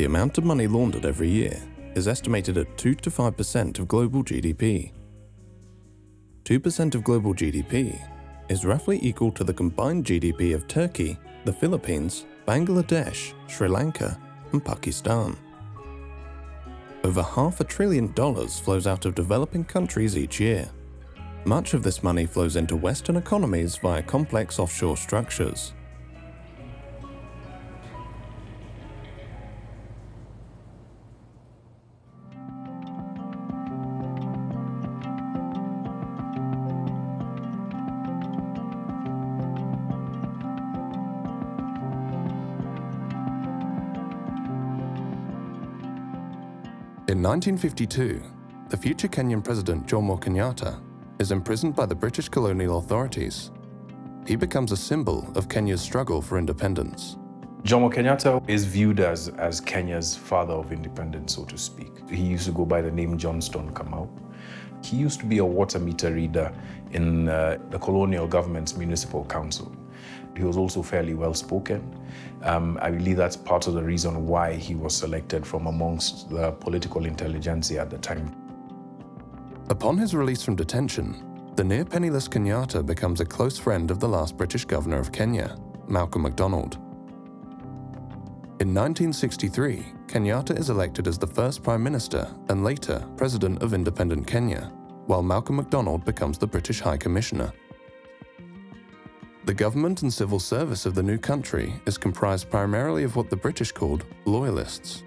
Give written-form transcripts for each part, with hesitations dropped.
The amount of money laundered every year is estimated at 2 to 5% of global GDP. 2% of global GDP is roughly equal to the combined GDP of Turkey, the Philippines, Bangladesh, Sri Lanka, and Pakistan. Over $500 billion flows out of developing countries each year. Much of this money flows into Western economies via complex offshore structures. In 1952, the future Kenyan President Jomo Kenyatta is imprisoned by the British colonial authorities. He becomes a symbol of Kenya's struggle for independence. Jomo Kenyatta is viewed as Kenya's father of independence, so to speak. He used to go by the name Johnston Kamau. He used to be a water meter reader in the colonial government's municipal council. He was also fairly well-spoken. I believe that's part of the reason why he was selected from amongst the political intelligentsia at the time. Upon his release from detention, the near-penniless Kenyatta becomes a close friend of the last British governor of Kenya, Malcolm MacDonald. In 1963, Kenyatta is elected as the first Prime Minister and later President of independent Kenya, while Malcolm MacDonald becomes the British High Commissioner. The government and civil service of the new country is comprised primarily of what the British called loyalists.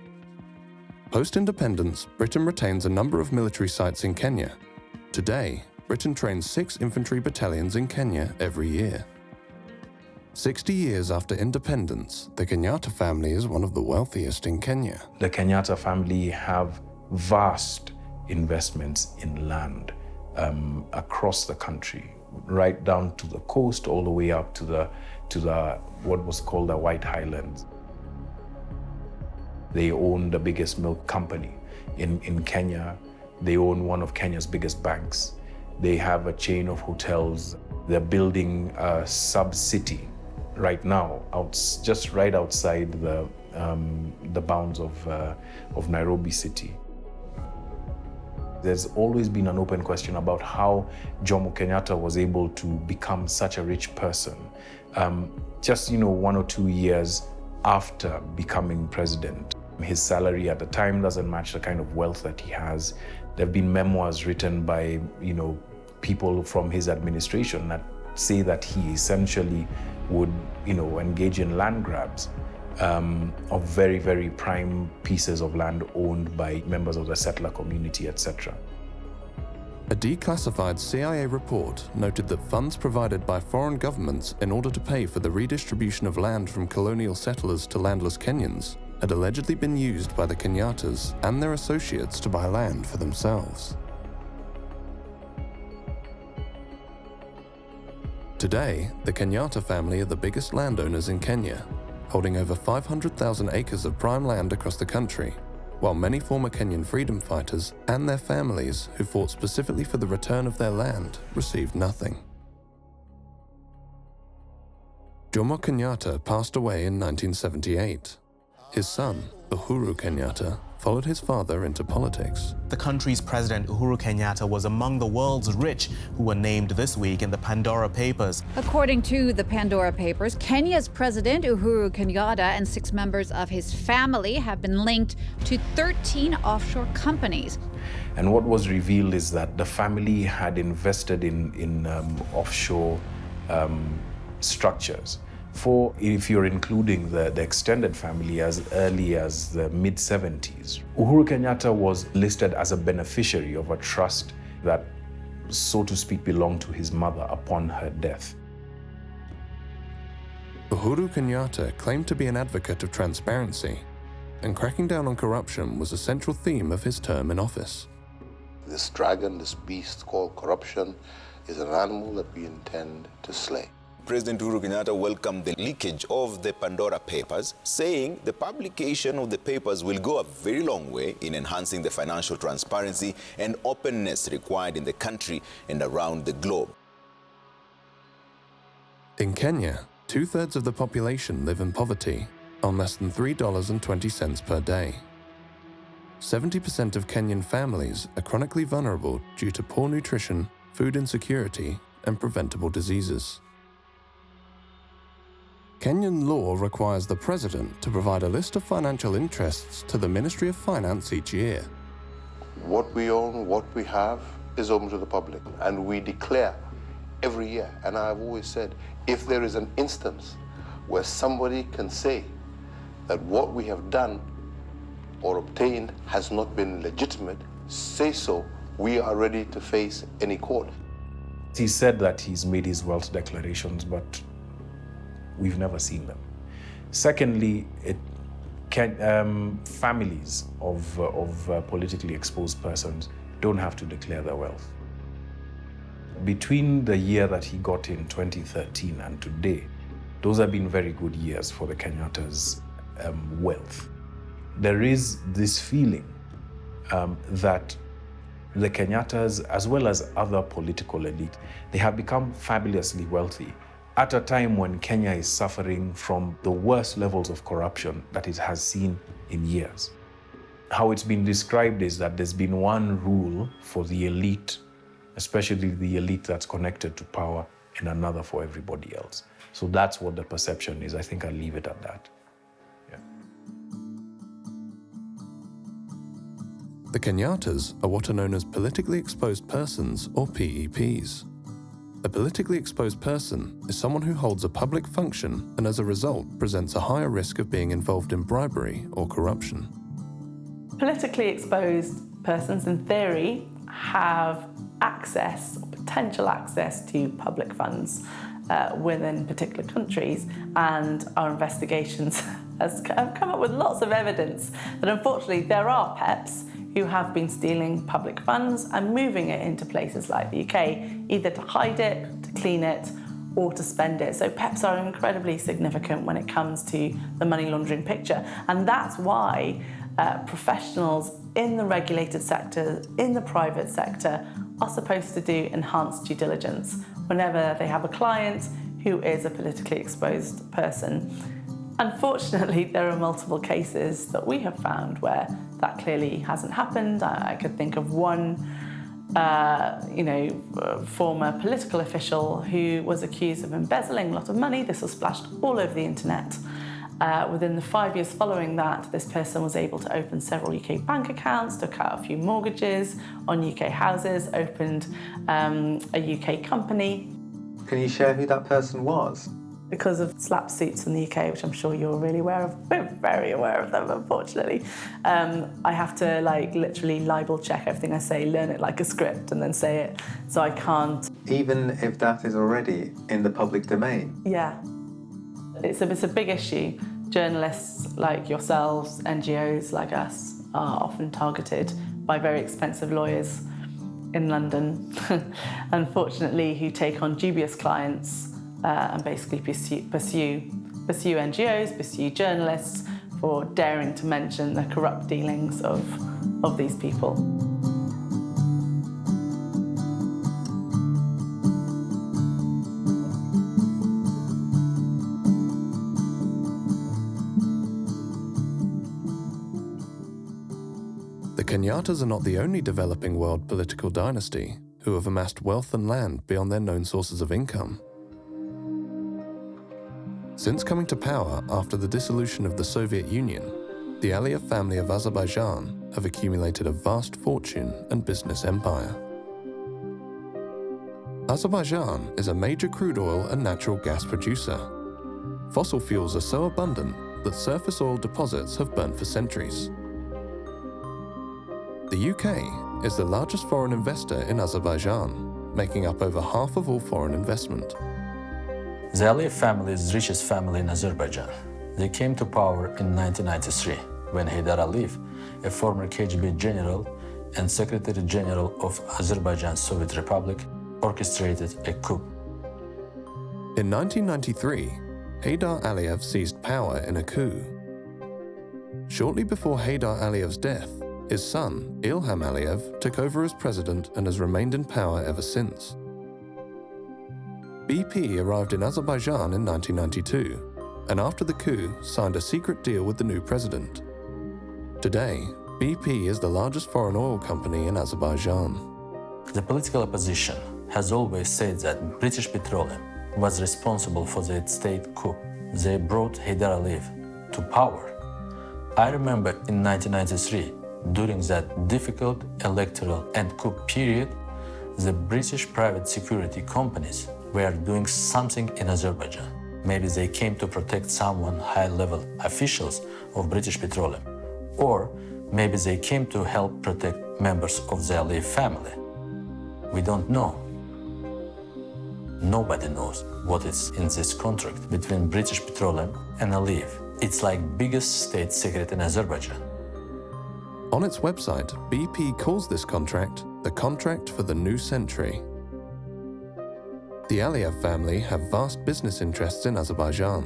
Post-independence, Britain retains a number of military sites in Kenya. Today, Britain trains 6 infantry battalions in Kenya every year. 60 years after independence, the Kenyatta family is one of the wealthiest in Kenya. The Kenyatta family have vast investments in land across the country, right down to the coast, all the way up to the what was called the White Highlands. They own the biggest milk company in Kenya. They own one of Kenya's biggest banks. They have a chain of hotels. They're building a sub-city right now, just right outside the bounds of Nairobi city. There's always been an open question about how Jomo Kenyatta was able to become such a rich person. Just 1 or 2 years after becoming president. His salary at the time doesn't match the kind of wealth that he has. There have been memoirs written by, people from his administration that say that he essentially would, engage in land grabs of very, very prime pieces of land owned by members of the settler community, etc. A declassified CIA report noted that funds provided by foreign governments in order to pay for the redistribution of land from colonial settlers to landless Kenyans had allegedly been used by the Kenyattas and their associates to buy land for themselves. Today, the Kenyatta family are the biggest landowners in Kenya, holding over 500,000 acres of prime land across the country, while many former Kenyan freedom fighters and their families who fought specifically for the return of their land received nothing. Jomo Kenyatta passed away in 1978. His son, Uhuru Kenyatta, followed his father into politics. The country's president, Uhuru Kenyatta, was among the world's rich who were named this week in the Pandora Papers. According to the Pandora Papers, Kenya's president, Uhuru Kenyatta, and 6 members of his family have been linked to 13 offshore companies. And what was revealed is that the family had invested in offshore structures. If you're including the extended family, as early as the mid-70s. Uhuru Kenyatta was listed as a beneficiary of a trust that, so to speak, belonged to his mother upon her death. Uhuru Kenyatta claimed to be an advocate of transparency, and cracking down on corruption was a central theme of his term in office. This dragon, this beast called corruption, is an animal that we intend to slay. President Uhuru Kenyatta welcomed the leakage of the Pandora Papers, saying the publication of the papers will go a very long way in enhancing the financial transparency and openness required in the country and around the globe. In Kenya, 2/3 of the population live in poverty, on less than $3.20 per day. 70% of Kenyan families are chronically vulnerable due to poor nutrition, food insecurity, and preventable diseases. Kenyan law requires the President to provide a list of financial interests to the Ministry of Finance each year. What we own, what we have, is open to the public, and we declare every year. And I've always said, if there is an instance where somebody can say that what we have done or obtained has not been legitimate, say so. We are ready to face any court. He said that he's made his wealth declarations, but we've never seen them. Secondly, families of politically exposed persons don't have to declare their wealth. Between the year that he got in 2013 and today, those have been very good years for the Kenyatta's wealth. There is this feeling that the Kenyattas, as well as other political elite, they have become fabulously wealthy at a time when Kenya is suffering from the worst levels of corruption that it has seen in years. How it's been described is that there's been one rule for the elite, especially the elite that's connected to power, and another for everybody else. So that's what the perception is. I think I'll leave it at that. The Kenyattas are what are known as politically exposed persons, or PEPs. A politically exposed person is someone who holds a public function and as a result presents a higher risk of being involved in bribery or corruption. Politically exposed persons, in theory, have access, or potential access, to public funds within particular countries, and our investigations have come up with lots of evidence that unfortunately there are PEPs who have been stealing public funds and moving it into places like the UK, either to hide it, to clean it, or to spend it. So PEPs are incredibly significant when it comes to the money laundering picture. And that's why professionals in the regulated sector, in the private sector, are supposed to do enhanced due diligence whenever they have a client who is a politically exposed person. Unfortunately, there are multiple cases that we have found where that clearly hasn't happened. I could think of one, former political official who was accused of embezzling a lot of money. This was splashed all over the internet. Within the 5 years following that, this person was able to open several UK bank accounts, took out a few mortgages on UK houses, opened a UK company. Can you share who that person was? Because of slap suits in the UK, which I'm sure you're really aware of, we're very aware of them, unfortunately. I have to literally libel check everything I say, learn it like a script, and then say it, so I can't. Even if that is already in the public domain? Yeah. It's a big issue. Journalists like yourselves, NGOs like us, are often targeted by very expensive lawyers in London, unfortunately, who take on dubious clients and basically pursue NGOs, pursue journalists for daring to mention the corrupt dealings of these people. The Kenyattas are not the only developing world political dynasty who have amassed wealth and land beyond their known sources of income. Since coming to power after the dissolution of the Soviet Union, the Aliyev family of Azerbaijan have accumulated a vast fortune and business empire. Azerbaijan is a major crude oil and natural gas producer. Fossil fuels are so abundant that surface oil deposits have burnt for centuries. The UK is the largest foreign investor in Azerbaijan, making up over half of all foreign investment. The Aliyev family is the richest family in Azerbaijan. They came to power in 1993 when Heydar Aliyev, a former KGB general and Secretary General of Azerbaijan Soviet Republic, orchestrated a coup. In 1993, Heydar Aliyev seized power in a coup. Shortly before Heydar Aliyev's death, his son, Ilham Aliyev, took over as president and has remained in power ever since. BP arrived in Azerbaijan in 1992 and after the coup signed a secret deal with the new president. Today, BP is the largest foreign oil company in Azerbaijan. The political opposition has always said that British Petroleum was responsible for the state coup. They brought Haidar Aliyev to power. I remember in 1993, during that difficult electoral and coup period, the British private security companies were doing something in Azerbaijan. Maybe they came to protect someone high-level officials of British Petroleum, or maybe they came to help protect members of the Aliyev family. We don't know. Nobody knows what is in this contract between British Petroleum and Aliyev. It's like biggest state secret in Azerbaijan. On its website, BP calls this contract the contract for the new century. The Aliyev family have vast business interests in Azerbaijan.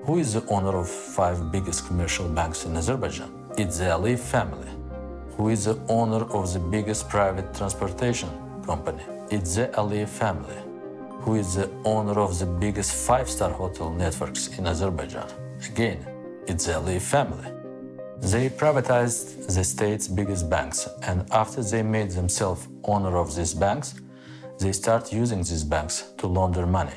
Who is the owner of 5 biggest commercial banks in Azerbaijan? It's the Aliyev family. Who is the owner of the biggest private transportation company? It's the Aliyev family. Who is the owner of the biggest 5-star hotel networks in Azerbaijan? Again, it's the Aliyev family. They privatized the state's biggest banks, and after they made themselves owner of these banks, they start using these banks to launder money.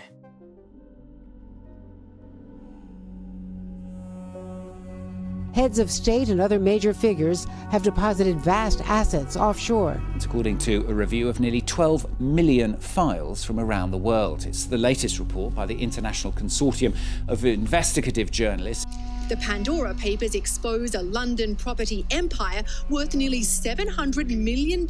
Heads of state and other major figures have deposited vast assets offshore. It's according to a review of nearly 12 million files from around the world. It's the latest report by the International Consortium of Investigative Journalists. The Pandora Papers expose a London property empire worth nearly $700 million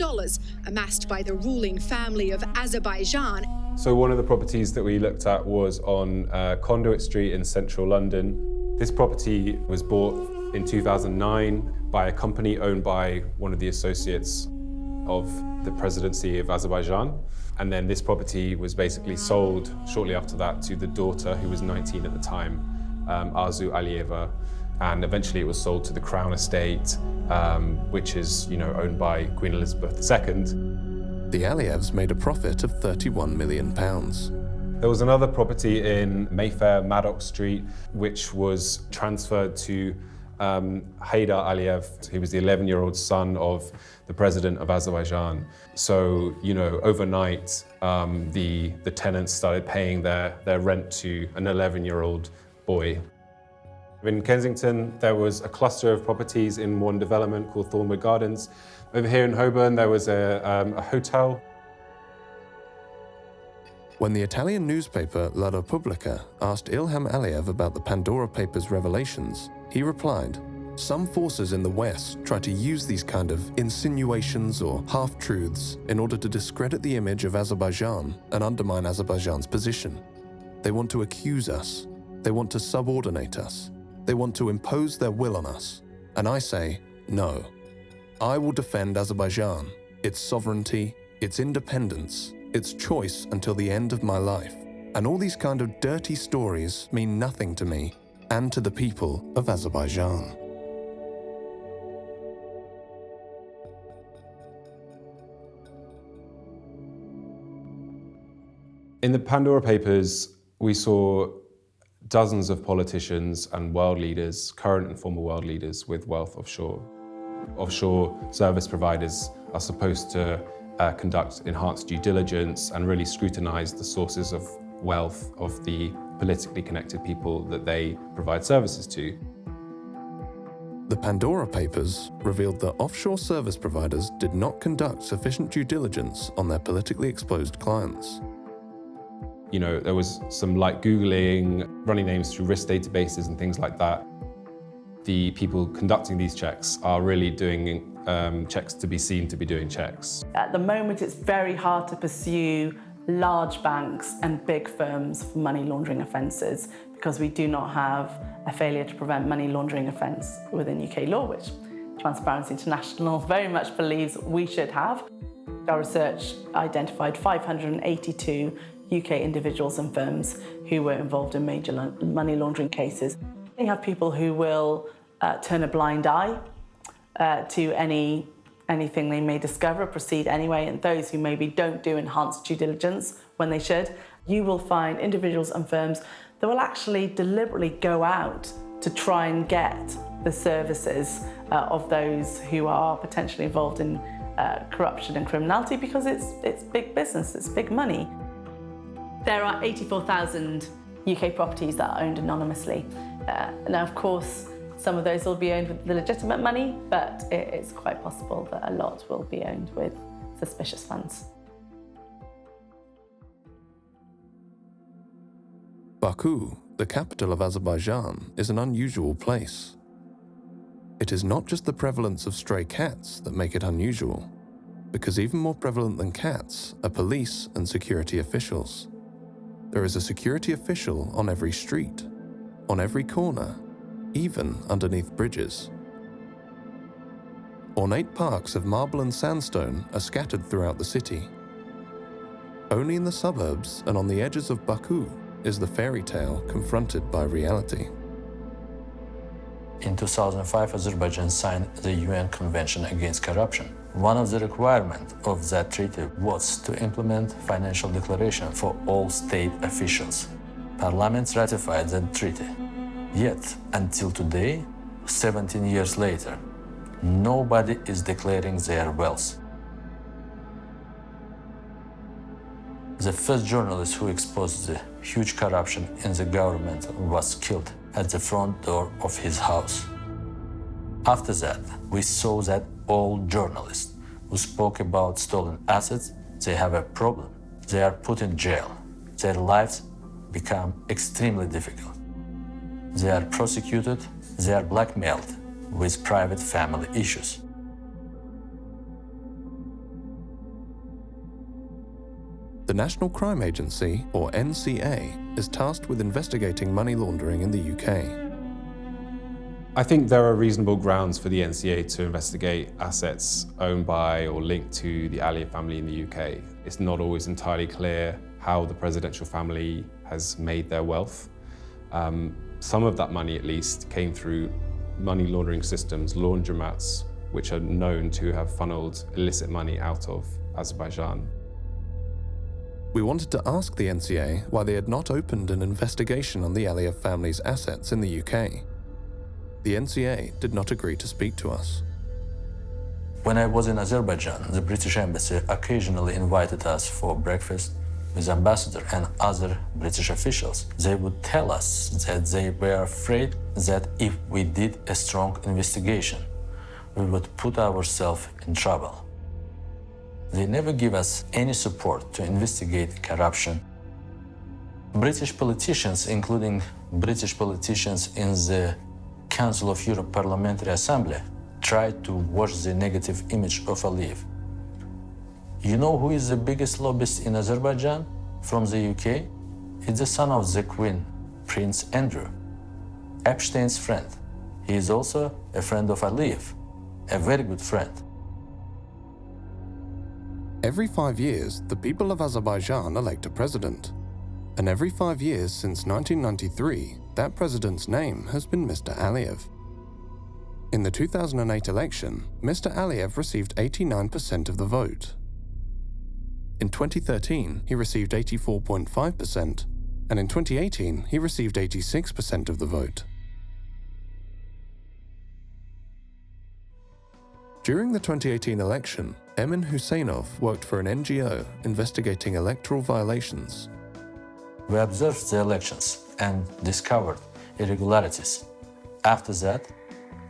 amassed by the ruling family of Azerbaijan. So one of the properties that we looked at was on Conduit Street in central London. This property was bought in 2009 by a company owned by one of the associates of the presidency of Azerbaijan. And then this property was basically sold shortly after that to the daughter, who was 19 at the time, Arzu Aliyeva, and eventually it was sold to the Crown Estate, which is, owned by Queen Elizabeth II. The Aliyevs made a profit of £31 million. There was another property in Mayfair, Maddox Street, which was transferred to Haidar Aliyev, who was the 11-year-old son of the president of Azerbaijan. So, overnight, the tenants started paying their rent to an 11-year-old boy. In Kensington, there was a cluster of properties in one development called Thornwood Gardens. Over here in Holborn, there was a hotel. When the Italian newspaper La Repubblica asked Ilham Aliyev about the Pandora Papers revelations, he replied, "Some forces in the West try to use these kind of insinuations or half-truths in order to discredit the image of Azerbaijan and undermine Azerbaijan's position. They want to accuse us. They want to subordinate us. They want to impose their will on us. And I say, no. I will defend Azerbaijan, its sovereignty, its independence, its choice until the end of my life. And all these kind of dirty stories mean nothing to me and to the people of Azerbaijan." In the Pandora Papers, we saw dozens of politicians and world leaders, current and former world leaders, with wealth offshore. Offshore service providers are supposed to conduct enhanced due diligence and really scrutinize the sources of wealth of the politically connected people that they provide services to. The Pandora Papers revealed that offshore service providers did not conduct sufficient due diligence on their politically exposed clients. There was some light Googling, running names through risk databases and things like that. The people conducting these checks are really doing checks to be seen to be doing checks. At the moment, it's very hard to pursue large banks and big firms for money laundering offences because we do not have a failure to prevent money laundering offence within UK law, which Transparency International very much believes we should have. Our research identified 582 UK individuals and firms who were involved in major money laundering cases. You have people who will turn a blind eye to anything they may discover, proceed anyway, and those who maybe don't do enhanced due diligence when they should. You will find individuals and firms that will actually deliberately go out to try and get the services of those who are potentially involved in corruption and criminality, because it's big business, it's big money. There are 84,000 UK properties that are owned anonymously. Now, of course, some of those will be owned with the legitimate money, but it's quite possible that a lot will be owned with suspicious funds. Baku, the capital of Azerbaijan, is an unusual place. It is not just the prevalence of stray cats that make it unusual, because even more prevalent than cats are police and security officials. There is a security official on every street, on every corner, even underneath bridges. Ornate parks of marble and sandstone are scattered throughout the city. Only in the suburbs and on the edges of Baku is the fairy tale confronted by reality. In 2005, Azerbaijan signed the UN Convention Against Corruption. One of the requirements of that treaty was to implement financial declaration for all state officials. Parliament ratified that treaty. Yet, until today, 17 years later, nobody is declaring their wealth. The first journalist who exposed the huge corruption in the government was killed at the front door of his house. After that, we saw that all journalists who spoke about stolen assets, they have a problem. They are put in jail. Their lives become extremely difficult. They are prosecuted, they are blackmailed with private family issues. The National Crime Agency, or NCA, is tasked with investigating money laundering in the UK. I think there are reasonable grounds for the NCA to investigate assets owned by or linked to the Aliyev family in the UK. It's not always entirely clear how the presidential family has made their wealth. Some of that money, at least, came through money laundering systems, laundromats, which are known to have funneled illicit money out of Azerbaijan. We wanted to ask the NCA why they had not opened an investigation on the Aliyev family's assets in the UK. The NCA did not agree to speak to us. When I was in Azerbaijan, the British embassy occasionally invited us for breakfast with ambassador and other British officials. They would tell us that they were afraid that if we did a strong investigation, we would put ourselves in trouble. They never give us any support to investigate corruption. British politicians, including British politicians in the Council of Europe Parliamentary Assembly, tried to wash the negative image of Aliyev. You know who is the biggest lobbyist in Azerbaijan from the UK? It's the son of the Queen, Prince Andrew, Epstein's friend. He is also a friend of Aliyev, a very good friend. Every 5 years, the people of Azerbaijan elect a president. And every 5 years since 1993, that president's name has been Mr. Aliyev. In the 2008 election, Mr. Aliyev received 89% of the vote. In 2013, he received 84.5%, and in 2018, he received 86% of the vote. During the 2018 election, Emin Huseynov worked for an NGO investigating electoral violations. We observed the elections and discovered irregularities. After that,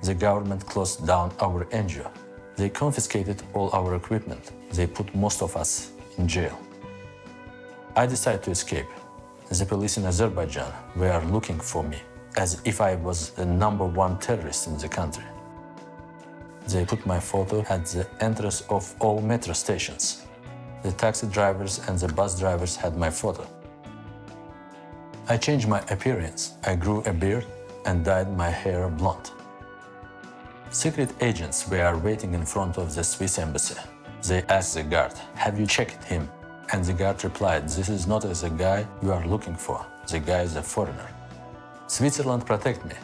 the government closed down our NGO. They confiscated all our equipment. They put most of us in jail. I decided to escape. The police in Azerbaijan were looking for me, as if I was the #1 terrorist in the country. They put my photo at the entrance of all metro stations. The taxi drivers and the bus drivers had my photo. I changed my appearance. I grew a beard and dyed my hair blonde. Secret agents were waiting in front of the Swiss embassy. They asked the guard, "Have you checked him?" And the guard replied, "This is not the guy you are looking for. The guy is a foreigner." Switzerland protected me.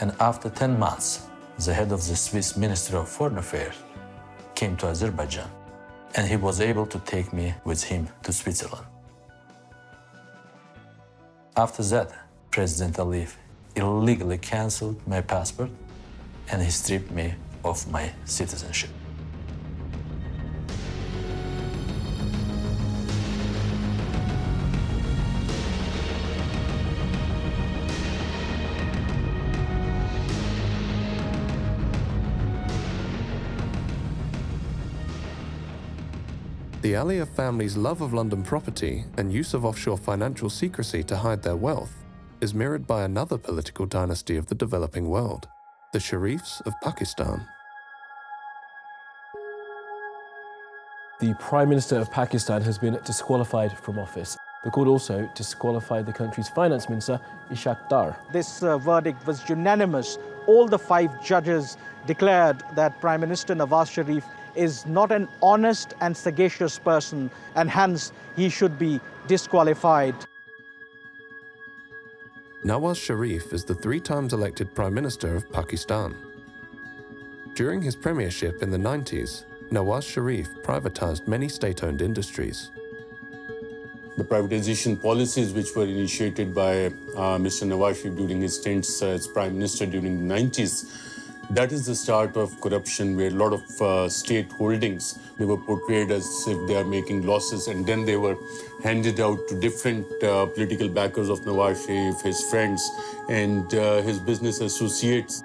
And after 10 months, the head of the Swiss Ministry of Foreign Affairs came to Azerbaijan, and he was able to take me with him to Switzerland. After that, President Aliyev illegally canceled my passport and he stripped me of my citizenship. The Aliyev family's love of London property and use of offshore financial secrecy to hide their wealth is mirrored by another political dynasty of the developing world, the Sharifs of Pakistan. The Prime Minister of Pakistan has been disqualified from office. The court also disqualified the country's finance minister, Ishaq Dar. This verdict was unanimous. All the 5 judges declared that Prime Minister Nawaz Sharif is not an honest and sagacious person, and hence he should be disqualified. Nawaz Sharif is the 3 times elected Prime Minister of Pakistan. During his premiership in the 90s, Nawaz Sharif privatized many state-owned industries. The privatization policies which were initiated by Mr. Nawaz Sharif during his stints as Prime Minister during the 90s, that is the start of corruption, where a lot of state holdings, they were portrayed as if they are making losses, and then they were handed out to different political backers of Nawaz Sharif, his friends, and his business associates.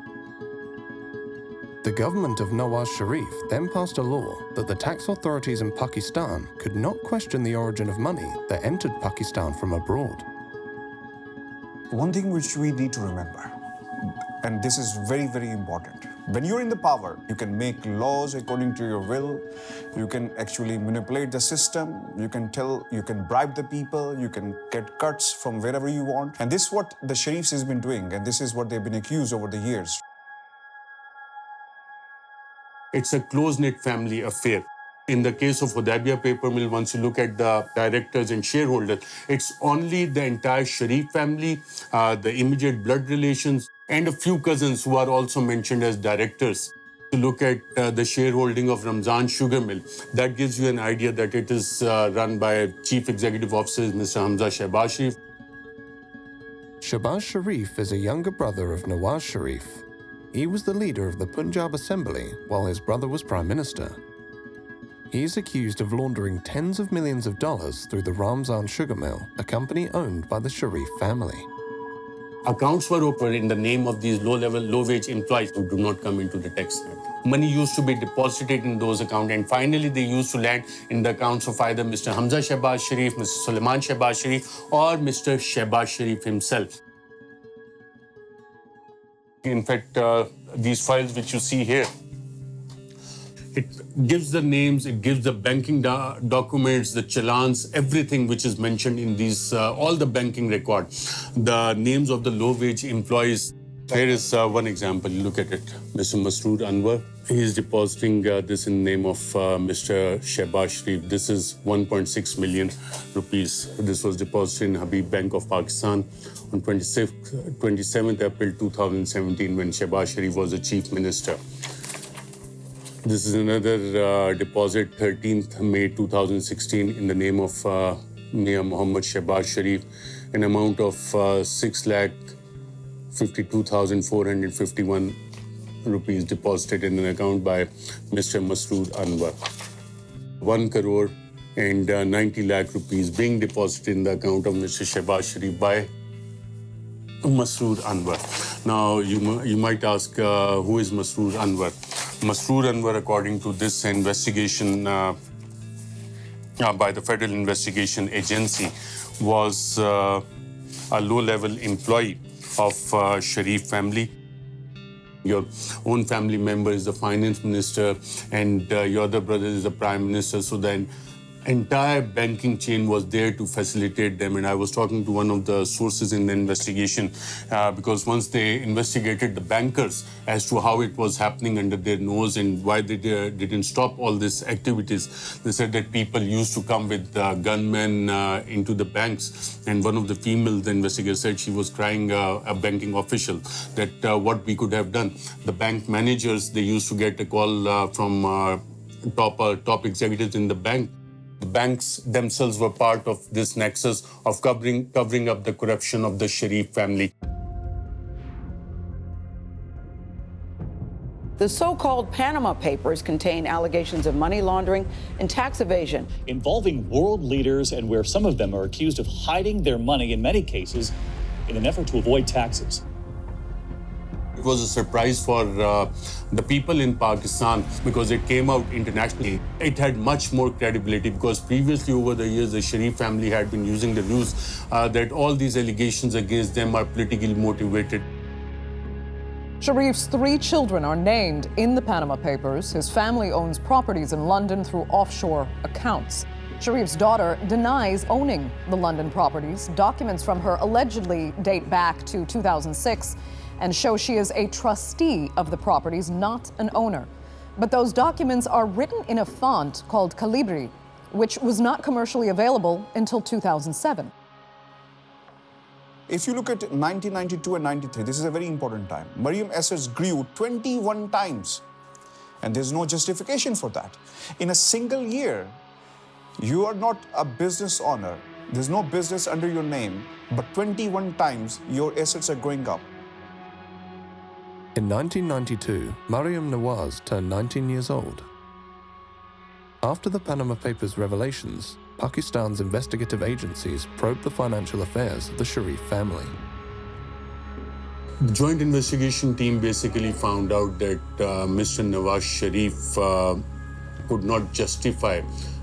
The government of Nawaz Sharif then passed a law that the tax authorities in Pakistan could not question the origin of money that entered Pakistan from abroad. One thing which we need to remember, and this is very, very important. When you're in the power, you can make laws according to your will. You can actually manipulate the system. You can bribe the people. You can get cuts from wherever you want. And this is what the Sharifs has been doing, and this is what they've been accused over the years. It's a close-knit family affair. In the case of Hudaybiyah paper mill, once you look at the directors and shareholders, it's only the entire Sharif family, the immediate blood relations, and a few cousins who are also mentioned as directors. To look at the shareholding of Ramzan Sugar Mill, that gives you an idea that it is run by Chief Executive Officer Mr. Hamza Shehbaz Sharif. Shehbaz Sharif is a younger brother of Nawaz Sharif. He was the leader of the Punjab Assembly while his brother was Prime Minister. He is accused of laundering tens of millions of dollars through the Ramzan Sugar Mill, a company owned by the Sharif family. Accounts were opened in the name of these low-level, low-wage employees who do not come into the tax net. Money used to be deposited in those accounts, and finally they used to land in the accounts of either Mr. Hamza Shehbaz Sharif, Mr. Sulaiman Shehbaz Sharif, or Mr. Shehbaz Sharif himself. In fact, these files which you see here, it gives the names, it gives the banking documents, the challans, everything which is mentioned in these, all the banking record, the names of the low-wage employees. Here is one example, look at it. Mr. Masroor Anwar, he is depositing this in the name of Mr. Shehbaz Sharif. This is 1.6 million rupees. This was deposited in Habib Bank of Pakistan on 27th April 2017 when Shehbaz Sharif was the Chief Minister. This is another deposit, 13th May 2016, in the name of Mia Muhammad Shehbaz Sharif, an amount of 6,52,451 rupees deposited in an account by Mr. Masroor Anwar. 1 crore and 90 lakh rupees being deposited in the account of Mr. Shehbaz Sharif by Masroor Anwar. Now, you might ask, who is Masroor Anwar? Masroor Anwar, according to this investigation by the Federal Investigation Agency, was a low-level employee of Sharif family. Your own family member is the finance minister, and your other brother is the prime minister. So then, entire banking chain was there to facilitate them. And I was talking to one of the sources in the investigation because once they investigated the bankers as to how it was happening under their nose and why they didn't stop all these activities, they said that people used to come with gunmen into the banks. And one of the female investigators said she was crying a banking official that what we could have done. The bank managers, they used to get a call from top executives in the bank. The banks themselves were part of this nexus of covering up the corruption of the Sharif family. The so-called Panama Papers contain allegations of money laundering and tax evasion, involving world leaders and where some of them are accused of hiding their money in many cases in an effort to avoid taxes. It was a surprise for the people in Pakistan because it came out internationally. It had much more credibility because previously over the years, the Sharif family had been using the news that all these allegations against them are politically motivated. Sharif's 3 children are named in the Panama Papers. His family owns properties in London through offshore accounts. Sharif's daughter denies owning the London properties. Documents from her allegedly date back to 2006 and show she is a trustee of the properties, not an owner. But those documents are written in a font called Calibri, which was not commercially available until 2007. If you look at 1992 and 93, this is a very important time. Mariam assets grew 21 times, and there's no justification for that. In a single year, you are not a business owner. There's no business under your name, but 21 times your assets are going up. In 1992, Mariam Nawaz turned 19 years old. After the Panama Papers revelations, Pakistan's investigative agencies probed the financial affairs of the Sharif family. The joint investigation team basically found out that Mr. Nawaz Sharif could not justify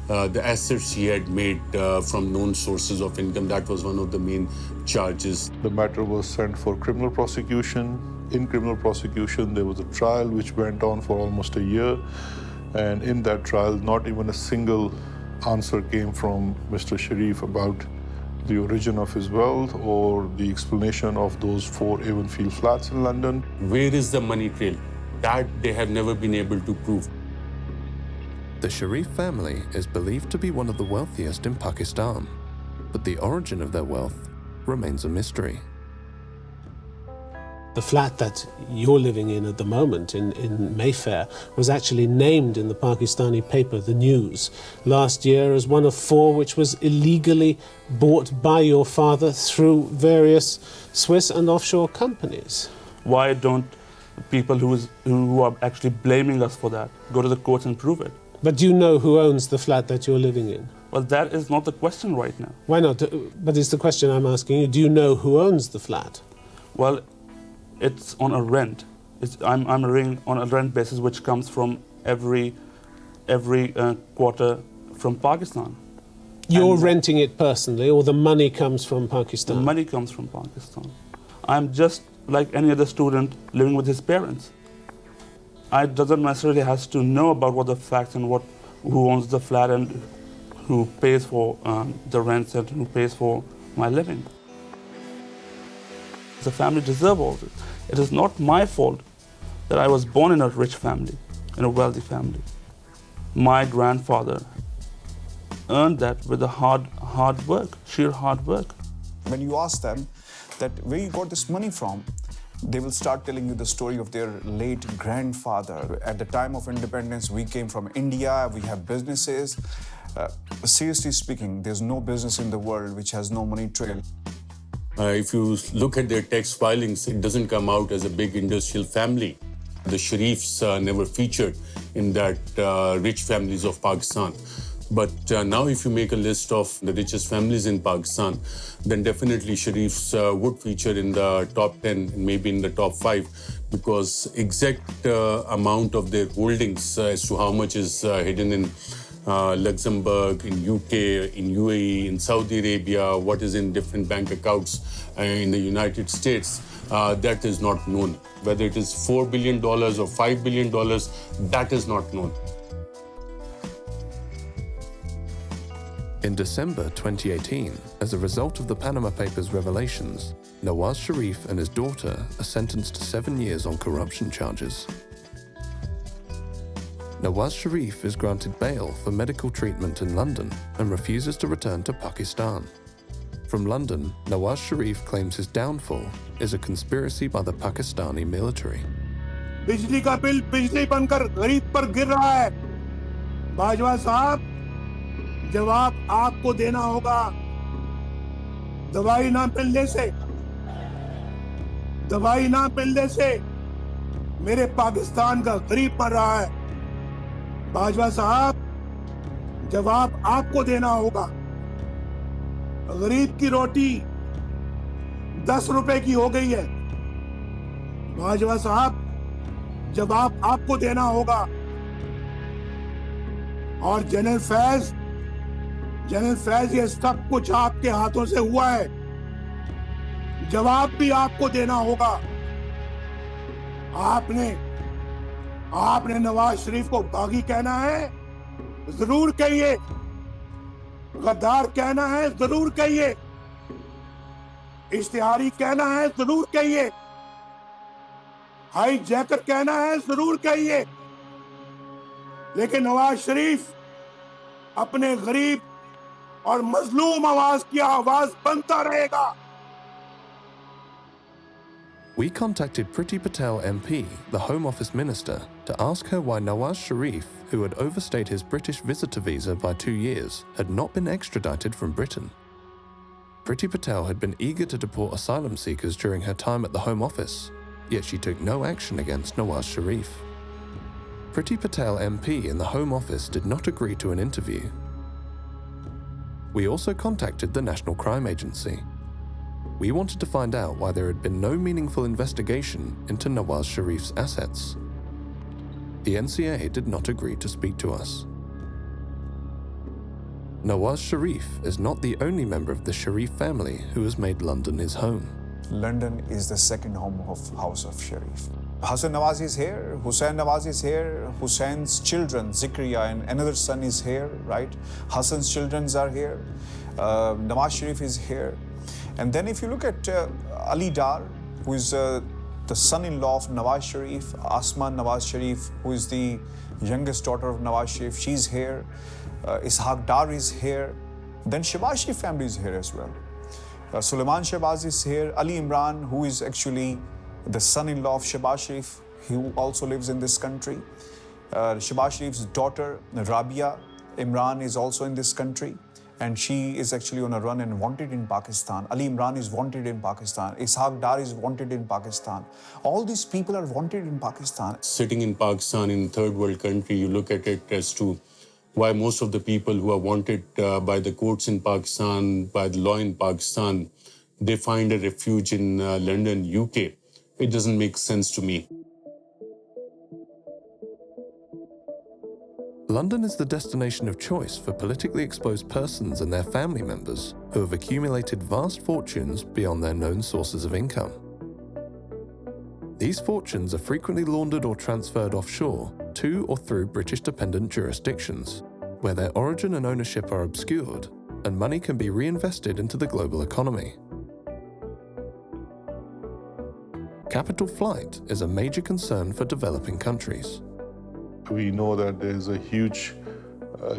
the assets he had made from known sources of income. That was one of the main charges. The matter was sent for criminal prosecution. In criminal prosecution, there was a trial which went on for almost a year. And in that trial, not even a single answer came from Mr. Sharif about the origin of his wealth or the explanation of those 4 Avonfield flats in London. Where is the money trail? That they have never been able to prove. The Sharif family is believed to be one of the wealthiest in Pakistan, but the origin of their wealth remains a mystery. The flat that you're living in at the moment in Mayfair was actually named in the Pakistani paper, The News, last year as one of 4 which was illegally bought by your father through various Swiss and offshore companies. Why don't people who are actually blaming us for that go to the courts and prove it? But do you know who owns the flat that you're living in? Well, that is not the question right now. Why not? But it's the question I'm asking you. Do you know who owns the flat? Well, it's on a rent. I'm renting on a rent basis, which comes from every quarter from Pakistan. You're renting it personally, or the money comes from Pakistan? The money comes from Pakistan. I'm just like any other student living with his parents. I doesn't necessarily has to know about what the facts and who owns the flat and who pays for the rents and who pays for my living. The family deserves all this. It is not my fault that I was born in a rich family, in a wealthy family. My grandfather earned that with a hard work, sheer hard work. When you ask them that where you got this money from, they will start telling you the story of their late grandfather. At the time of independence, we came from India, we have businesses. Seriously speaking, there's no business in the world which has no money trail. If you look at their tax filings, it doesn't come out as a big industrial family. The Sharifs never featured in that rich families of Pakistan. But now if you make a list of the richest families in Pakistan, then definitely Sharifs would feature in the top 10, maybe in the top 5, because exact amount of their holdings as to how much is hidden in Luxembourg, in UK, in UAE, in Saudi Arabia, what is in different bank accounts in the United States, that is not known. Whether it is $4 billion or $5 billion, that is not known. In December 2018, as a result of the Panama Papers revelations, Nawaz Sharif and his daughter are sentenced to 7 years on corruption charges. Nawaz Sharif is granted bail for medical treatment in London and refuses to return to Pakistan. From London, Nawaz Sharif claims his downfall is a conspiracy by the Pakistani military. बिजली का bill बिजली बनकर गरीब पर गिर रहा है। बाजवा साहब, जवाब आपको देना होगा। दवाई ना मिलने से मेरे पाकिस्तान का गरीब मर रहा है। बाजवा साहब, जवाब आपको देना होगा। गरीब की रोटी 10 रुपए की हो गई है। बाजवा साहब, जवाब आपको देना होगा। और जनरल फैज, ये सब कुछ आपके हाथों से हुआ है। जवाब भी आपको देना होगा। आपने नवाज शरीफ को बागी कहना है, जरूर कहिए। गद्दार कहना है, जरूर कहिए। इश्तिहारी कहना है, जरूर कहिए। हाई जैकर कहना है, जरूर कहिए। लेकिन नवाज शरीफ अपने गरीब और मजलूम आवाज की आवाज बनता रहेगा। We contacted Priti Patel MP, the Home Office Minister, to ask her why Nawaz Sharif, who had overstayed his British visitor visa by 2 years, had not been extradited from Britain. Priti Patel had been eager to deport asylum seekers during her time at the Home Office, yet she took no action against Nawaz Sharif. Priti Patel MP in the Home Office did not agree to an interview. We also contacted the National Crime Agency. We wanted to find out why there had been no meaningful investigation into Nawaz Sharif's assets. The NCA did not agree to speak to us. Nawaz Sharif is not the only member of the Sharif family who has made London his home. London is the second home of House of Sharif. Hassan Nawaz is here, Hussein Nawaz is here, Hussein's children, Zikriya and another son is here, right? Hassan's children are here, Nawaz Sharif is here. And then if you look at Ali Dar, who is the son-in-law of Nawaz Sharif, Asman Nawaz Sharif, who is the youngest daughter of Nawaz Sharif, she's here. Ishaq Dar is here. Then Shehbaz Sharif family is here as well. Sulaiman Shehbaz is here. Ali Imran, who is actually the son-in-law of Shehbaz Sharif, who also lives in this country. Shehbaz Sharif's daughter, Rabia Imran, is also in this country. And she is actually on a run and wanted in Pakistan. Ali Imran is wanted in Pakistan. Ishaq Dar is wanted in Pakistan. All these people are wanted in Pakistan. Sitting in Pakistan, in a third world country, you look at it as to why most of the people who are wanted by the courts in Pakistan, by the law in Pakistan, they find a refuge in London, UK. It doesn't make sense to me. London is the destination of choice for politically exposed persons and their family members who have accumulated vast fortunes beyond their known sources of income. These fortunes are frequently laundered or transferred offshore to or through British dependent jurisdictions, where their origin and ownership are obscured and money can be reinvested into the global economy. Capital flight is a major concern for developing countries. We know that there is a huge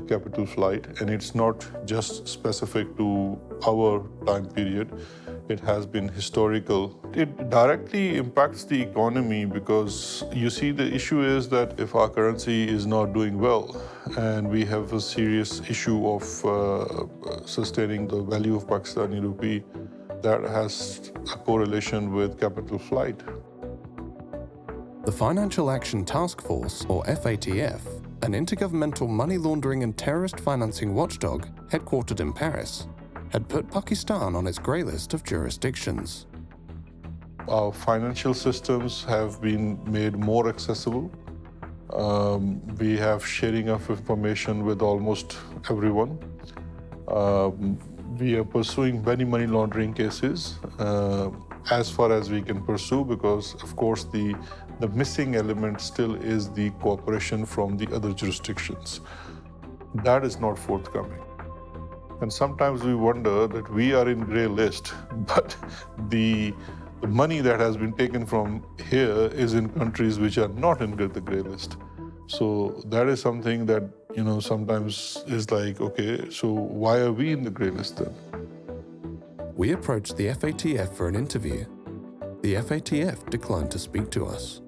capital flight, and it's not just specific to our time period. It has been historical. It directly impacts the economy because you see the issue is that if our currency is not doing well and we have a serious issue of sustaining the value of Pakistani rupee, that has a correlation with capital flight. The Financial Action Task Force, or FATF, an intergovernmental money laundering and terrorist financing watchdog headquartered in Paris, had put Pakistan on its grey list of jurisdictions. Our financial systems have been made more accessible. We have sharing of information with almost everyone. We are pursuing many money laundering cases as far as we can pursue because, of course, the missing element still is the cooperation from the other jurisdictions. That is not forthcoming. And sometimes we wonder that we are in grey list, but the money that has been taken from here is in countries which are not in the grey list. So that is something that, sometimes is like, okay, so why are we in the grey list then? We approached the FATF for an interview. The FATF declined to speak to us.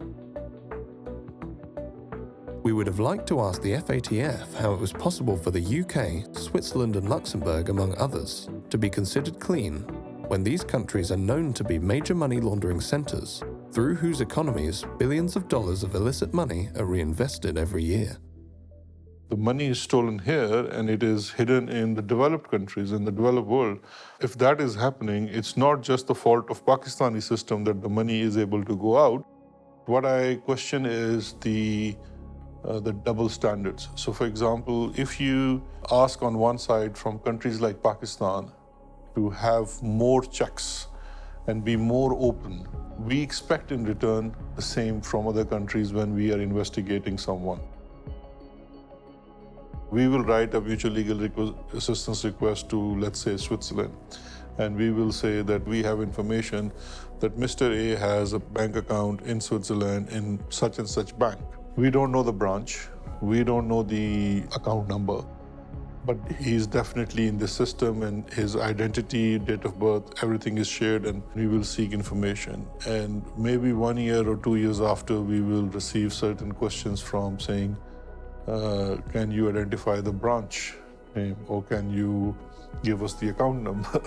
We would have liked to ask the FATF how it was possible for the UK, Switzerland and Luxembourg, among others, to be considered clean when these countries are known to be major money laundering centres, through whose economies billions of dollars of illicit money are reinvested every year. The money is stolen here and it is hidden in the developed countries, in the developed world. If that is happening, it's not just the fault of Pakistani system that the money is able to go out. What I question is the double standards. So for example, if you ask on one side from countries like Pakistan to have more checks and be more open, we expect in return the same from other countries when we are investigating someone. We will write a mutual legal assistance request to, let's say, Switzerland, and we will say that we have information that Mr. A has a bank account in Switzerland in such and such bank. We don't know the branch, we don't know the account number, but he's definitely in the system and his identity, date of birth, everything is shared, and we will seek information. And maybe 1 year or 2 years after, we will receive certain questions from saying, can you identify the branch name, or can you give us the account number?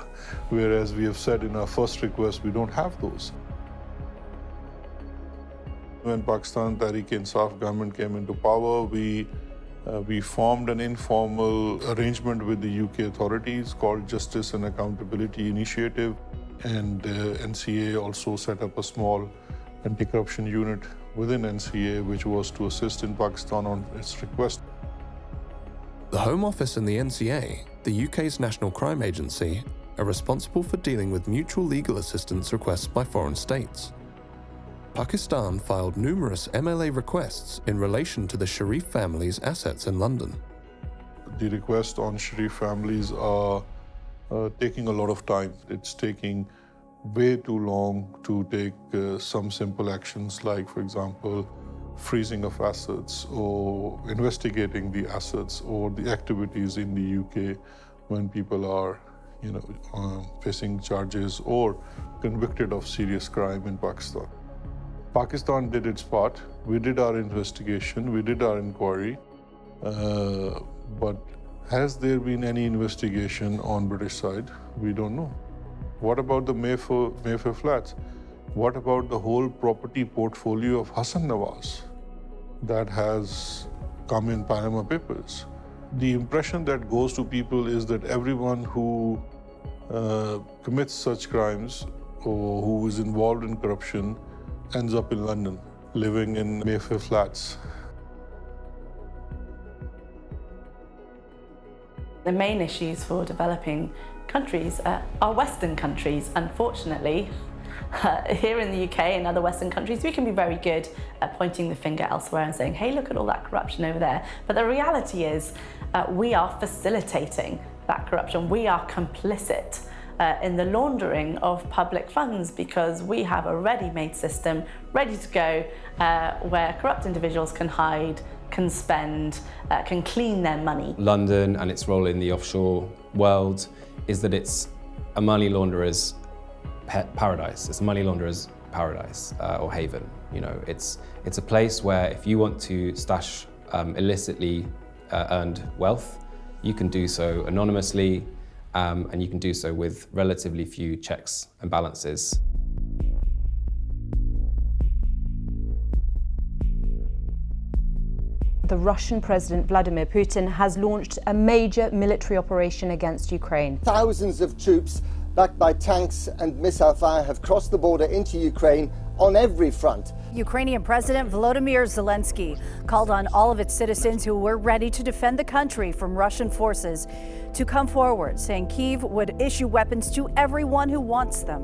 Whereas we have said in our first request, we don't have those. When Pakistan Tehreek-e-Insaf government came into power, we formed an informal arrangement with the UK authorities called Justice and Accountability Initiative, and NCA also set up a small anti-corruption unit within NCA, which was to assist in Pakistan on its request. The Home Office and the NCA, the UK's national crime agency, are responsible for dealing with mutual legal assistance requests by foreign states. Pakistan filed numerous MLA requests in relation to the Sharif family's assets in London. The requests on Sharif families are taking a lot of time. It's taking way too long to take some simple actions like, for example, freezing of assets or investigating the assets or the activities in the UK when people are, facing charges or convicted of serious crime in Pakistan. Pakistan did its part. We did our investigation, we did our inquiry, but has there been any investigation on British side? We don't know. What about the Mayfair flats? What about the whole property portfolio of Hassan Nawaz that has come in Panama Papers? The impression that goes to people is that everyone who commits such crimes or who is involved in corruption ends up in London, living in Mayfair flats. The main issues for developing countries are Western countries. Unfortunately, here in the UK and other Western countries, we can be very good at pointing the finger elsewhere and saying, hey, look at all that corruption over there. But the reality is we are facilitating that corruption. We are complicit in the laundering of public funds because we have a ready-made system ready to go where corrupt individuals can hide, can spend, can clean their money. London and its role in the offshore world is that it's a money launderer's paradise. It's a money launderer's paradise or haven. It's a place where if you want to stash illicitly earned wealth, you can do so anonymously, and you can do so with relatively few checks and balances. The Russian President Vladimir Putin has launched a major military operation against Ukraine. Thousands of troops backed by tanks and missile fire have crossed the border into Ukraine on every front. Ukrainian President Volodymyr Zelensky called on all of its citizens who were ready to defend the country from Russian forces to come forward, saying Kyiv would issue weapons to everyone who wants them.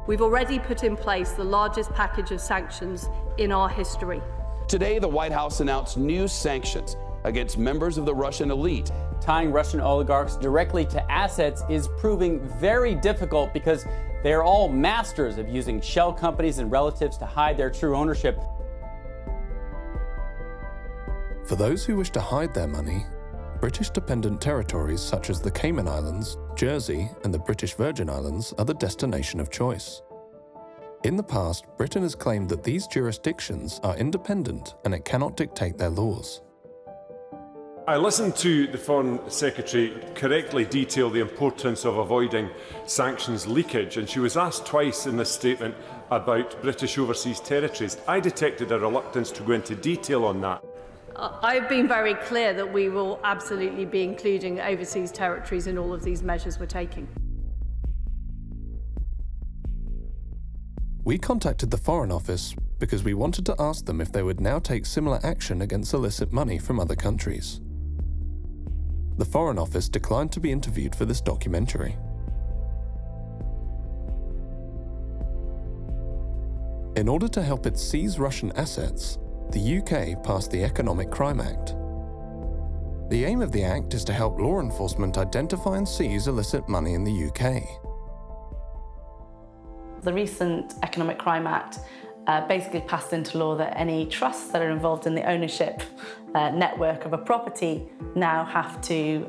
We've already put in place the largest package of sanctions in our history. Today, the White House announced new sanctions against members of the Russian elite. Tying Russian oligarchs directly to assets is proving very difficult because they are all masters of using shell companies and relatives to hide their true ownership. For those who wish to hide their money, British-dependent territories such as the Cayman Islands, Jersey, and the British Virgin Islands are the destination of choice. In the past, Britain has claimed that these jurisdictions are independent and it cannot dictate their laws. I listened to the Foreign Secretary correctly detail the importance of avoiding sanctions leakage, and she was asked twice in this statement about British overseas territories. I detected a reluctance to go into detail on that. I've been very clear that we will absolutely be including overseas territories in all of these measures we're taking. We contacted the Foreign Office because we wanted to ask them if they would now take similar action against illicit money from other countries. The Foreign Office declined to be interviewed for this documentary. In order to help it seize Russian assets, the UK passed the Economic Crime Act. The aim of the Act is to help law enforcement identify and seize illicit money in the UK. The recent Economic Crime Act basically passed into law that any trusts that are involved in the ownership network of a property now have to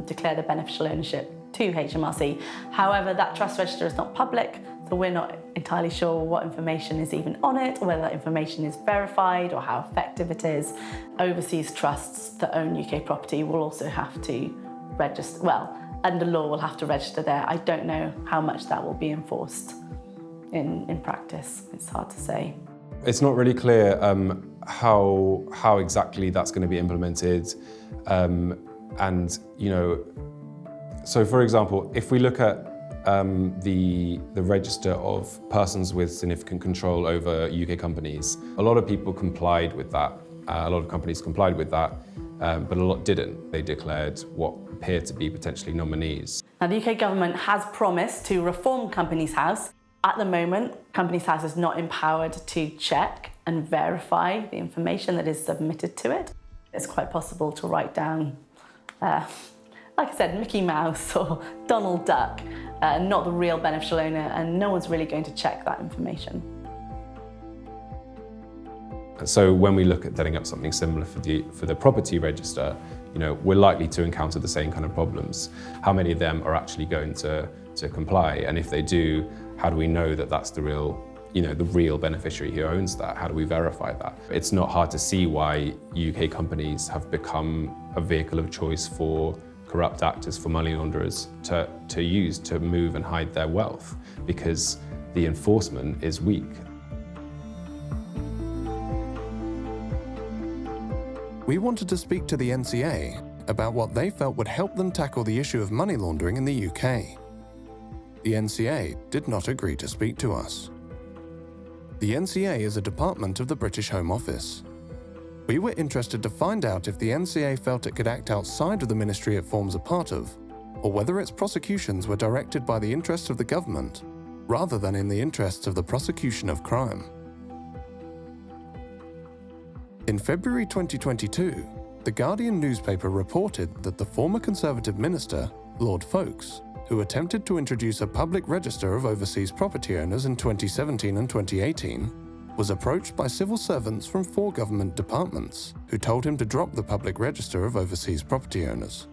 declare the beneficial ownership to HMRC. However, that trust register is not public, so we're not entirely sure what information is even on it, or whether that information is verified or how effective it is. Overseas trusts that own UK property will also have to register, well, under law will have to register there. I don't know how much that will be enforced in practice. It's hard to say. It's not really clear how exactly that's going to be implemented, and so for example, if we look at the register of persons with significant control over UK companies, a lot of people complied with that. A lot of companies complied with that, but a lot didn't. They declared what appeared to be potentially nominees. Now, the UK government has promised to reform Companies House. At the moment, Companies House is not empowered to check and verify the information that is submitted to it. It's quite possible to write down, like I said, Mickey Mouse or Donald Duck, not the real beneficial owner, and no one's really going to check that information. So when we look at setting up something similar for the property register, we're likely to encounter the same kind of problems. How many of them are actually going to comply? And if they do, how do we know that that's the real beneficiary who owns that? How do we verify that? It's not hard to see why UK companies have become a vehicle of choice for corrupt actors, for money launderers to use to move and hide their wealth, because the enforcement is weak. We wanted to speak to the NCA about what they felt would help them tackle the issue of money laundering in the UK. The NCA did not agree to speak to us. The NCA is a department of the British Home Office. We were interested to find out if the NCA felt it could act outside of the ministry it forms a part of, or whether its prosecutions were directed by the interests of the government, rather than in the interests of the prosecution of crime. In February 2022, The Guardian newspaper reported that the former Conservative minister, Lord Folkes, who attempted to introduce a public register of overseas property owners in 2017 and 2018, was approached by civil servants from 4 government departments who told him to drop the public register of overseas property owners.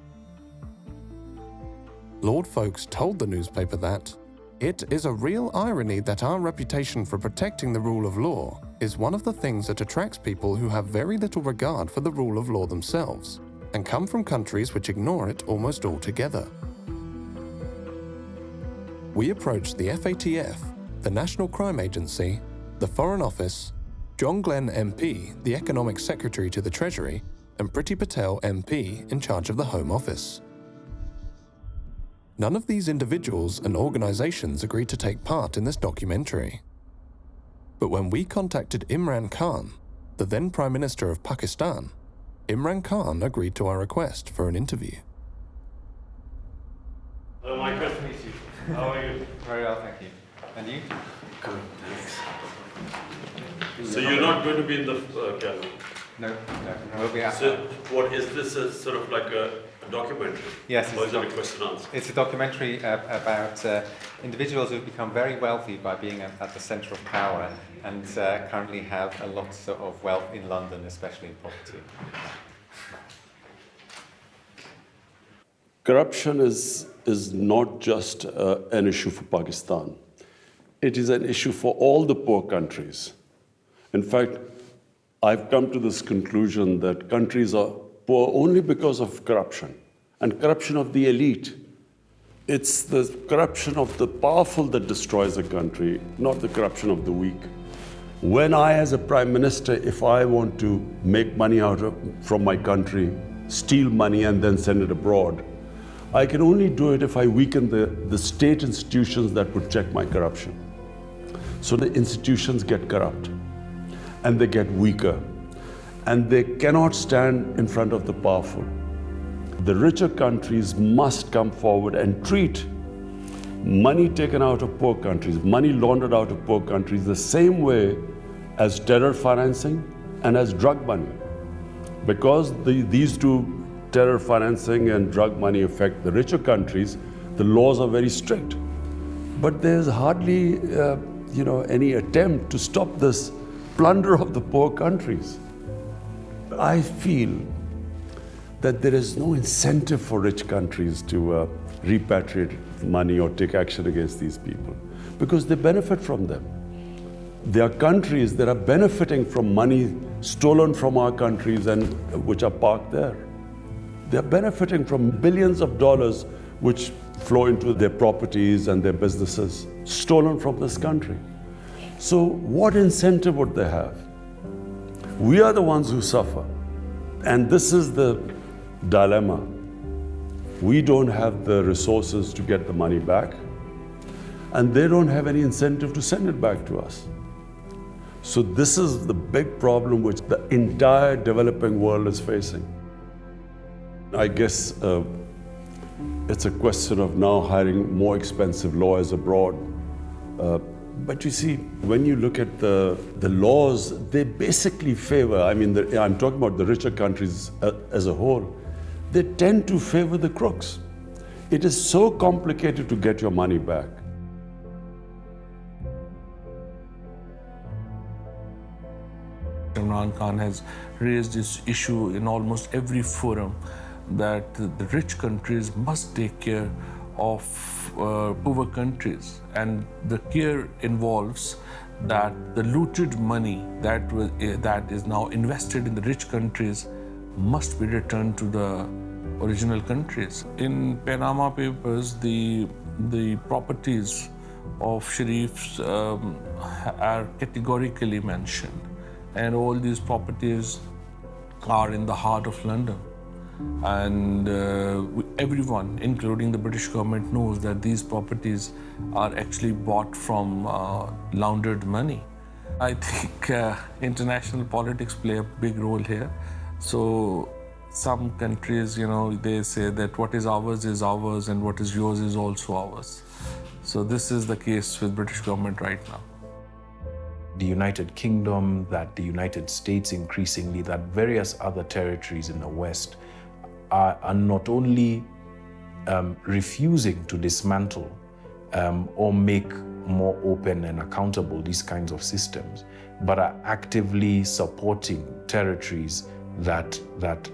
Lord Folkes told the newspaper that it is a real irony that our reputation for protecting the rule of law is one of the things that attracts people who have very little regard for the rule of law themselves and come from countries which ignore it almost altogether. We approached the FATF, the National Crime Agency, the Foreign Office, John Glenn MP, the Economic Secretary to the Treasury, and Priti Patel MP in charge of the Home Office. None of these individuals and organisations agreed to take part in this documentary. But when we contacted Imran Khan, the then Prime Minister of Pakistan, Imran Khan agreed to our request for an interview. Hello, Michael. Nice to meet you. How are you? Very well, thank you. And you? Good, thanks. So you're not going to be in the gallery? No, we'll be out. So what is this sort of like a documentary? Yes, or is it a question and answer? It's a documentary about individuals who've become very wealthy by being at the centre of power and currently have a lot of wealth in London, especially in property. Corruption is not just an issue for Pakistan. it is an issue for all the poor countries. In fact, I've come to this conclusion that countries are poor only because of corruption, and corruption of the elite. It's the corruption of the powerful that destroys a country, not the corruption of the weak. When I, as a prime minister, if I want to make money from my country, steal money and then send it abroad, I can only do it if I weaken the state institutions that would check my corruption. So the institutions get corrupt, and they get weaker, and they cannot stand in front of the powerful. The richer countries must come forward and treat money taken out of poor countries, money laundered out of poor countries, the same way as terror financing and as drug money. Because these two, terror financing and drug money, affect the richer countries, the laws are very strict. But there's hardly any attempt to stop this plunder of the poor countries. I feel that there is no incentive for rich countries to repatriate money or take action against these people, because they benefit from them. There are countries that are benefiting from money stolen from our countries and which are parked there. They're benefiting from billions of dollars which flow into their properties and their businesses, stolen from this country. So what incentive would they have? We are the ones who suffer. And this is the dilemma. We don't have the resources to get the money back, and they don't have any incentive to send it back to us. So this is the big problem which the entire developing world is facing. I guess it's a question of now hiring more expensive lawyers abroad. But you see, when you look at the laws, they basically favor, I'm talking about the richer countries as a whole, they tend to favor the crooks. It is so complicated to get your money back. Imran Khan has raised this issue in almost every forum that the rich countries must take care of poor countries, and the care involves that the looted money that is now invested in the rich countries must be returned to the original countries. In Panama Papers, the properties of Sharifs are categorically mentioned, and all these properties are in the heart of London. And everyone, including the British government, knows that these properties are actually bought from laundered money. I think international politics play a big role here. So some countries, they say that what is ours and what is yours is also ours. So this is the case with British government right now. The United Kingdom, that the United States increasingly, that various other territories in the West are not only refusing to dismantle or make more open and accountable these kinds of systems, but are actively supporting territories that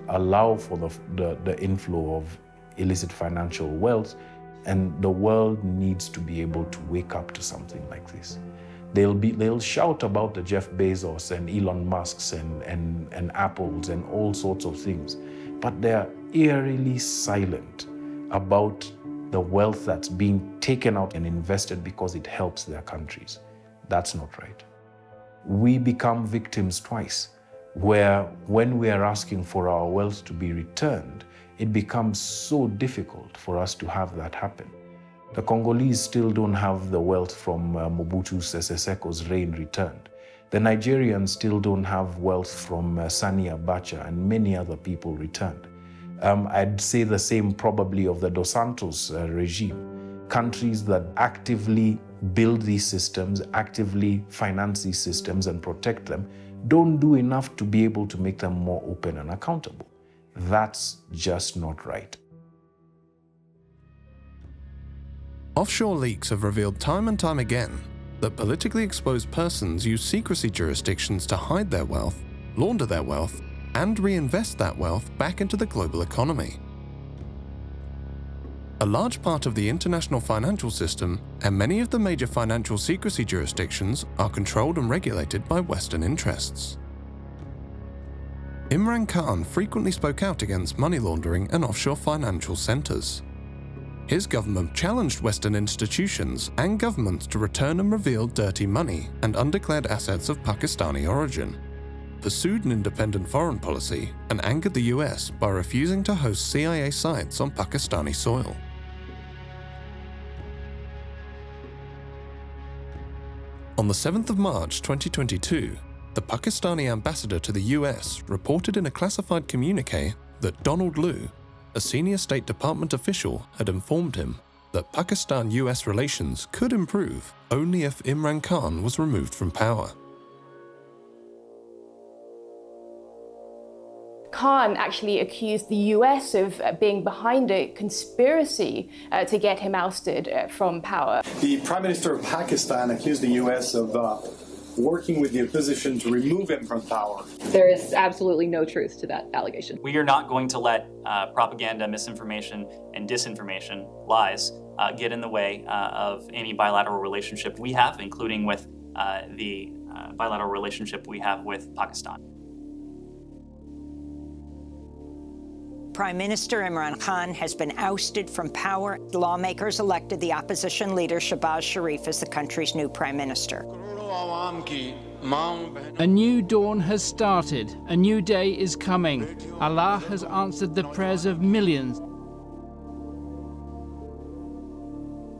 allow for the inflow of illicit financial wealth. And the world needs to be able to wake up to something like this. They'll shout about the Jeff Bezos and Elon Musks and Apples and all sorts of things, but they're eerily silent about the wealth that's being taken out and invested because it helps their countries. That's not right. We become victims twice, where when we are asking for our wealth to be returned, it becomes so difficult for us to have that happen. The Congolese still don't have the wealth from Mobutu Sese Seko's reign returned. The Nigerians still don't have wealth from Sani Abacha and many other people returned. I'd say the same probably of the Dos Santos regime. Countries that actively build these systems, actively finance these systems and protect them, don't do enough to be able to make them more open and accountable. That's just not right. Offshore leaks have revealed time and time again that politically exposed persons use secrecy jurisdictions to hide their wealth, launder their wealth, and reinvest that wealth back into the global economy. A large part of the international financial system and many of the major financial secrecy jurisdictions are controlled and regulated by Western interests. Imran Khan frequently spoke out against money laundering and offshore financial centres. His government challenged Western institutions and governments to return and reveal dirty money and undeclared assets of Pakistani origin, pursued an independent foreign policy, and angered the US by refusing to host CIA sites on Pakistani soil. On the 7th of March 2022, the Pakistani ambassador to the US reported in a classified communique that Donald Lu, a senior State Department official, had informed him that Pakistan-US relations could improve only if Imran Khan was removed from power. Khan actually accused the US of being behind a conspiracy to get him ousted from power. The Prime Minister of Pakistan accused the US of working with the opposition to remove him from power. There is absolutely no truth to that allegation. We are not going to let propaganda, misinformation, and disinformation, lies, get in the way of any bilateral relationship we have, including with the bilateral relationship we have with Pakistan. Prime Minister Imran Khan has been ousted from power. Lawmakers elected the opposition leader Shehbaz Sharif as the country's new prime minister. A new dawn has started. A new day is coming. Allah has answered the prayers of millions.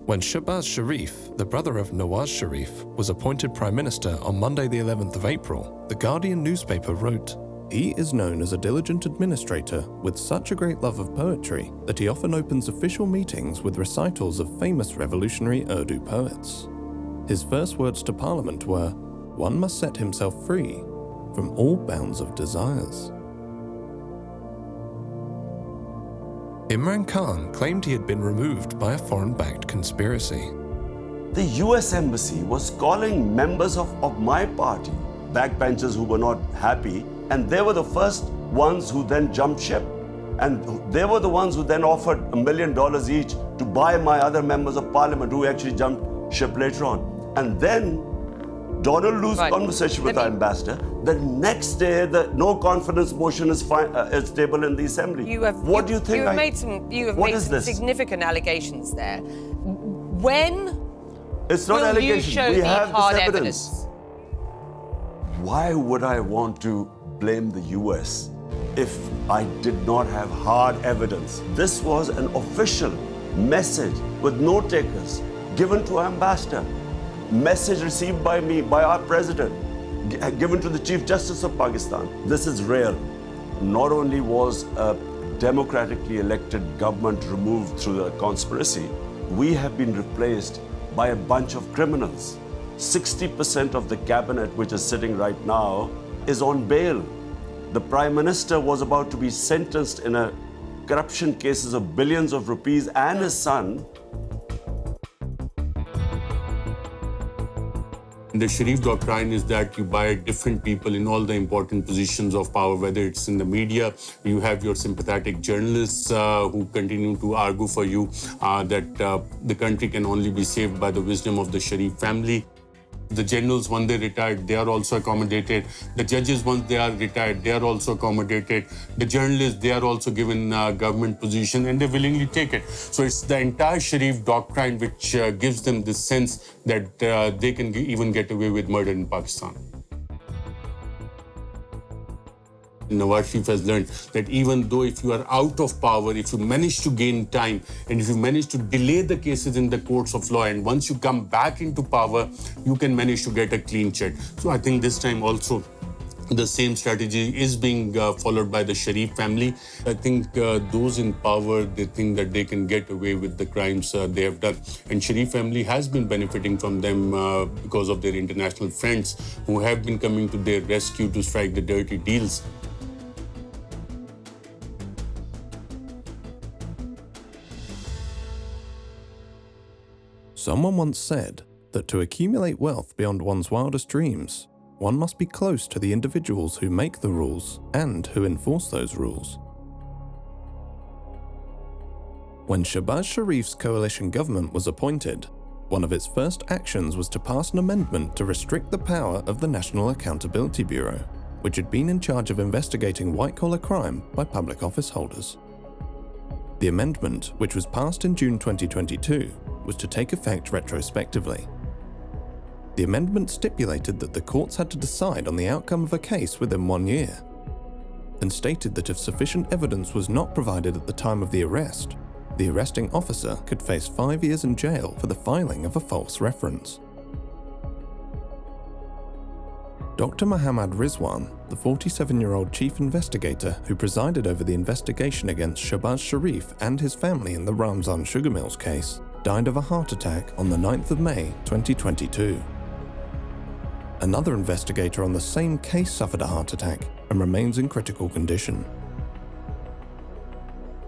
When Shehbaz Sharif, the brother of Nawaz Sharif, was appointed Prime Minister on Monday the 11th of April, the Guardian newspaper wrote, "He is known as a diligent administrator with such a great love of poetry that he often opens official meetings with recitals of famous revolutionary Urdu poets. His first words to Parliament were, 'One must set himself free from all bounds of desires.'" Imran Khan claimed he had been removed by a foreign-backed conspiracy. The US Embassy was calling members of my party, backbenchers who were not happy, and they were the first ones who then jumped ship. And they were the ones who then offered $1 million each to buy my other members of parliament who actually jumped ship later on. And then Donald Lu's conversation with our ambassador, the next day the no confidence motion is tabled in the assembly. What do you think? You have made some significant allegations there. When it's not will allegations. You show we the have hard this evidence? Why would I want to blame the US if I did not have hard evidence? This was an official message with note takers given to our ambassador, message received by me, by our president, given to the Chief Justice of Pakistan. This is real. Not only was a democratically elected government removed through the conspiracy, we have been replaced by a bunch of criminals. 60% of the cabinet, which is sitting right now, is on bail. The Prime Minister was about to be sentenced in a corruption cases of billions of rupees, and his son. The Sharif doctrine is that you buy different people in all the important positions of power, whether it's in the media, you have your sympathetic journalists who continue to argue for you that the country can only be saved by the wisdom of the Sharif family. The generals, when they retired, they are also accommodated. The judges, once they are retired, they are also accommodated. The journalists, they are also given government position and they willingly take it. So it's the entire Sharif doctrine which gives them this sense that they can even get away with murder in Pakistan. Nawaz Sharif has learned that even though if you are out of power, if you manage to gain time, and if you manage to delay the cases in the courts of law, and once you come back into power, you can manage to get a clean check. So I think this time also, the same strategy is being followed by the Sharif family. I think those in power, they think that they can get away with the crimes they have done. And Sharif family has been benefiting from them because of their international friends who have been coming to their rescue to strike the dirty deals. Someone once said that to accumulate wealth beyond one's wildest dreams, one must be close to the individuals who make the rules and who enforce those rules. When Shehbaz Sharif's coalition government was appointed, one of its first actions was to pass an amendment to restrict the power of the National Accountability Bureau, which had been in charge of investigating white-collar crime by public office holders. The amendment, which was passed in June 2022, was to take effect retrospectively. The amendment stipulated that the courts had to decide on the outcome of a case within 1 year, and stated that if sufficient evidence was not provided at the time of the arrest, the arresting officer could face 5 years in jail for the filing of a false reference. Dr. Mohammad Rizwan, the 47-year-old chief investigator who presided over the investigation against Shehbaz Sharif and his family in the Ramzan sugar mills case, died of a heart attack on the 9th of May 2022. Another investigator on the same case suffered a heart attack and remains in critical condition.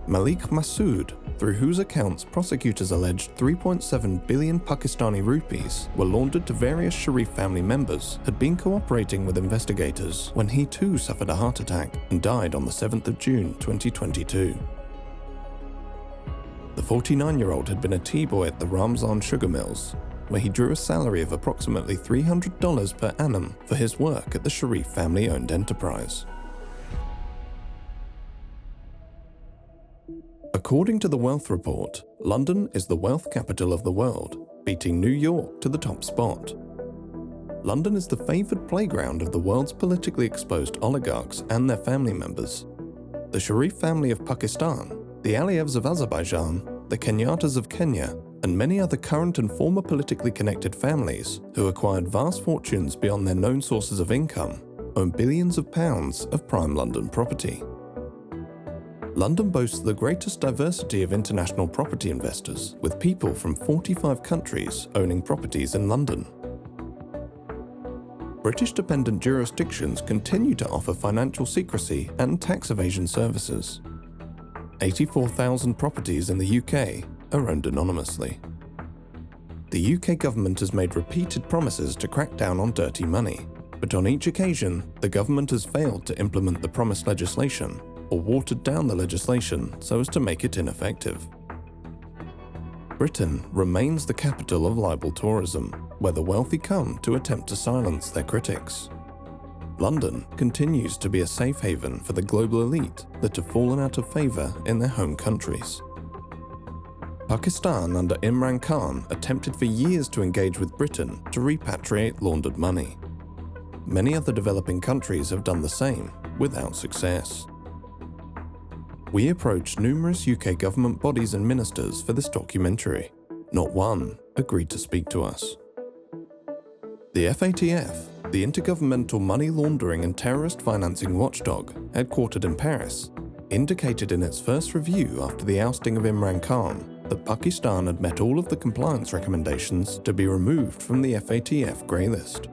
Malik Massoud, through whose accounts prosecutors alleged 3.7 billion Pakistani rupees were laundered to various Sharif family members, had been cooperating with investigators when he too suffered a heart attack and died on the 7th of June 2022. The 49-year-old had been a tea boy at the Ramzan sugar mills, where he drew a salary of approximately $300 per annum for his work at the Sharif family-owned enterprise. According to the Wealth Report, London is the wealth capital of the world, beating New York to the top spot. London is the favoured playground of the world's politically exposed oligarchs and their family members. The Sharif family of Pakistan, the Aliyevs of Azerbaijan, the Kenyatas of Kenya, and many other current and former politically connected families who acquired vast fortunes beyond their known sources of income own billions of pounds of prime London property. London boasts the greatest diversity of international property investors, with people from 45 countries owning properties in London. British-dependent jurisdictions continue to offer financial secrecy and tax evasion services. 84,000 properties in the UK are owned anonymously. The UK government has made repeated promises to crack down on dirty money, but on each occasion, the government has failed to implement the promised legislation or watered down the legislation so as to make it ineffective. Britain remains the capital of libel tourism, where the wealthy come to attempt to silence their critics. London continues to be a safe haven for the global elite that have fallen out of favour in their home countries. Pakistan under Imran Khan attempted for years to engage with Britain to repatriate laundered money. Many other developing countries have done the same, without success. We approached numerous UK government bodies and ministers for this documentary. Not one agreed to speak to us. The FATF, the Intergovernmental Money Laundering and Terrorist Financing Watchdog, headquartered in Paris, indicated in its first review after the ousting of Imran Khan that Pakistan had met all of the compliance recommendations to be removed from the FATF grey list.